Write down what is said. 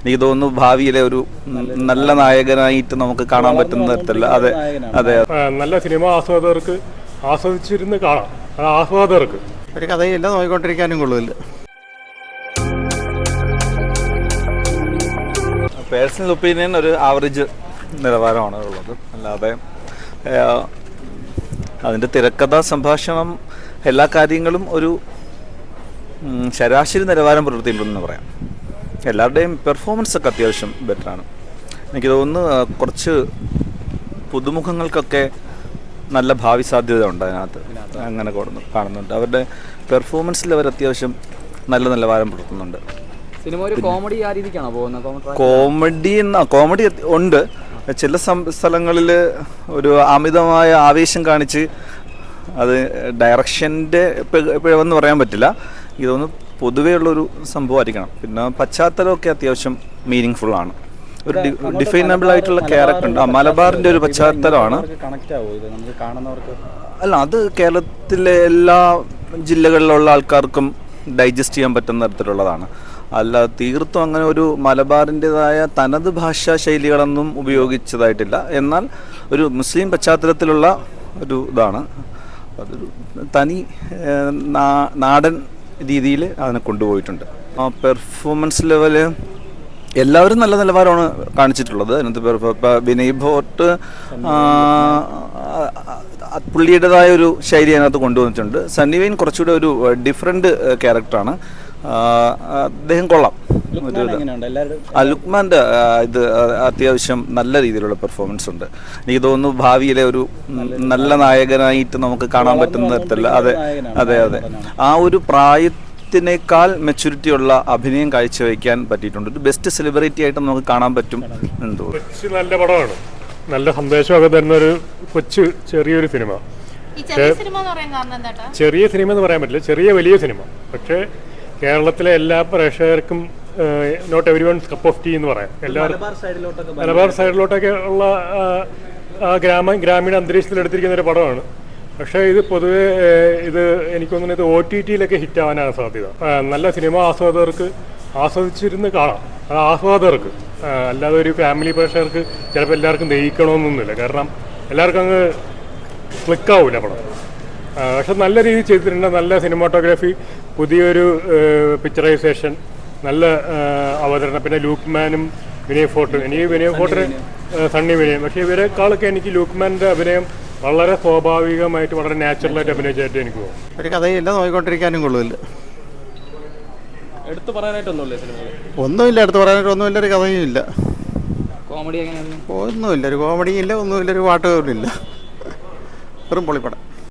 എനിക്ക് തോന്നുന്നു ഭാവിയിലെ ഒരു നല്ല നായകനായിട്ട് നമുക്ക് കാണാൻ പറ്റുന്ന തരത്തില്ല. അതെ അതെ, നല്ല സിനിമ ആസ്വാദകർക്ക് ആസ്വദിച്ചിരുന്ന് കാണാം. അത് ആസ്വാദകർക്ക് ഒരു കഥയില്ല, നോക്കിക്കൊണ്ടിരിക്കാനും കൊള്ളില്ല. പേഴ്സണൽ ഒപ്പീനിയൻ ഒരു ആവറേജ് നിലവാരമാണ് ഉള്ളത്. അല്ലാതെ അതിൻ്റെ തിരക്കഥ, സംഭാഷണം, എല്ലാ കാര്യങ്ങളും ഒരു ശരാശരി നിലവാരം പുലർത്തിയിട്ടുണ്ടെന്ന് പറയാം. എല്ലാവരുടെയും പെർഫോമൻസ് ഒക്കെ അത്യാവശ്യം ബെറ്ററാണ്. എനിക്ക് തോന്നുന്നു കുറച്ച് പുതുമുഖങ്ങൾക്കൊക്കെ നല്ല ഭാവി സാധ്യത ഉണ്ട് അതിനകത്ത്. അങ്ങനെ കാണുന്നുണ്ട്. അവരുടെ പെർഫോമൻസിൽ അവർ അത്യാവശ്യം നല്ല നിലവാരം പുലർത്തുന്നുണ്ട്. സിനിമ ഒരു കോമഡി ആ രീതിക്കാണോ പോകുന്നത്? കോമഡി ഉണ്ട്. ചില സ്ഥലങ്ങളിൽ ഒരു അമിതമായ ആവേശം കാണിച്ച് അത് ഡയറക്ഷൻ്റെ പിഴവെന്ന് പറയാൻ പറ്റില്ല. ഇതൊന്ന് പൊതുവേ ഉള്ളൊരു സംഭവമായിരിക്കണം. പിന്നെ പശ്ചാത്തലമൊക്കെ അത്യാവശ്യം മീനിങ് ഫുള്ളാണ്. ഒരു ഡിഫൈനബിൾ ആയിട്ടുള്ള ക്യാരക്ടർ ഉണ്ട്. മലബാറിൻ്റെ ഒരു പശ്ചാത്തലമാണ്. അല്ല, അത് കേരളത്തിലെ എല്ലാ ജില്ലകളിലുള്ള ആൾക്കാർക്കും ഡൈജസ്റ്റ് ചെയ്യാൻ പറ്റുന്ന തരത്തിലുള്ളതാണ്. അല്ല, തീർത്തും അങ്ങനെ ഒരു മലബാറിൻ്റെതായ തനത് ഭാഷാ ശൈലികളൊന്നും ഉപയോഗിച്ചതായിട്ടില്ല. എന്നാൽ ഒരു മുസ്ലിം പശ്ചാത്തലത്തിലുള്ള ഒരു ഇതാണ്. അതൊരു തനി നാടൻ രീതിയിൽ അതിനെ കൊണ്ടുപോയിട്ടുണ്ട്. ആ പെർഫോമൻസ് ലെവല് എല്ലാവരും നല്ല നിലവാരമാണ് കാണിച്ചിട്ടുള്ളത്. അതിനകത്ത് വിനയ് ഭോട്ട് പുള്ളിയുടേതായ ഒരു ശൈലി അതിനകത്ത് കൊണ്ടുവന്നിട്ടുണ്ട്. സണ്ണി വെയിൻ കുറച്ചുകൂടെ ഒരു ഡിഫറെൻറ്റ് ക്യാരക്ടറാണ്. അദ്ദേഹം കൊള്ളാം. ലുക്മാൻ്റെ ഇത് അത്യാവശ്യം നല്ല രീതിയിലുള്ള പെർഫോമൻസ് ഉണ്ട്. എനിക്ക് തോന്നുന്നു ഭാവിയിലെ ഒരു നല്ല നായകനായിട്ട് നമുക്ക് കാണാൻ പറ്റുന്ന തരത്തില്ല. അതെ അതെ അതെ, ആ ഒരു പ്രായത്തിനേക്കാൾ മെച്യൂരിറ്റി ഉള്ള അഭിനയം കാഴ്ചവെക്കാൻ പറ്റിയിട്ടുണ്ട്. ഒരു ബെസ്റ്റ് സെലിബ്രിറ്റി ആയിട്ട് നമുക്ക് കാണാൻ പറ്റും എന്ന് തോന്നുന്നു. നല്ല പടമാണ്. നല്ല സന്ദേശമൊക്കെ തരുന്ന ഒരു ചെറിയൊരു സിനിമ. ചെറിയ സിനിമ എന്ന് പറയാൻ പറ്റില്ല, ചെറിയ വലിയ സിനിമ. പക്ഷേ കേരളത്തിലെ എല്ലാ പ്രേക്ഷകർക്കും not every one's cup of tea എന്ന് പറയാം. എല്ലാവരും മലബാർ സൈഡിലോട്ടൊക്കെ ഉള്ള ഗ്രാമീണ അന്തരീക്ഷത്തിൽ എടുത്തിരിക്കുന്ന ഒരു പടമാണ്. പക്ഷേ ഇത് പൊതുവെ എനിക്ക് തോന്നുന്നത് OTT-യിലൊക്കെ ഹിറ്റ് ആവാനാണ് സാധ്യത. നല്ല സിനിമ ആസ്വാദകർക്ക് ആസ്വദിച്ചിരുന്ന് കാണാം. അത് ആസ്വാദകർക്ക്, അല്ലാതെ ഒരു ഫാമിലി പ്രേക്ഷകർക്ക് ചിലപ്പോൾ എല്ലാവർക്കും ദഹിക്കണമെന്നൊന്നുമില്ല. കാരണം എല്ലാവർക്കും അങ്ങ് ക്ലിക്കാവില്ല പടം. പക്ഷെ നല്ല രീതിയിൽ ചെയ്തിട്ടുണ്ട്. നല്ല സിനിമാറ്റോഗ്രാഫി, പുതിയൊരു പിക്ചറൈസേഷൻ, നല്ല അവതരണം. പിന്നെ ലൂക്ക്മാനും വിനയ് ഫോർട്ട്, എനിക്ക് വിനയ് ഫോർട്ടിന് സണ്ണി വിനയം. പക്ഷേ ഇവരെക്കാളൊക്കെ എനിക്ക് ലൂക്ക്മാൻ്റെ അഭിനയം വളരെ സ്വാഭാവികമായിട്ട് വളരെ നാച്ചുറലായിട്ട് അഭിനയിച്ചായിട്ട് എനിക്ക് തോന്നും. ഒരു കഥയില്ല, നോക്കിക്കൊണ്ടിരിക്കാനും കൊള്ളില്ല. എടുത്തു പറയാനായിട്ടൊന്നുമില്ല സിനിമ? ഒന്നുമില്ല, എടുത്തു പറയാനായിട്ട് ഒന്നുമില്ല. ഒരു കഥയും ഇല്ല. കോമഡി എങ്ങനെയാണ്? ഒന്നുമില്ല, ഒരു കോമഡിയും ഇല്ല, ഒന്നുമില്ല, ഒരു പാട്ട് പോലും ഇല്ല. വെറും പൊളിപ്പടം.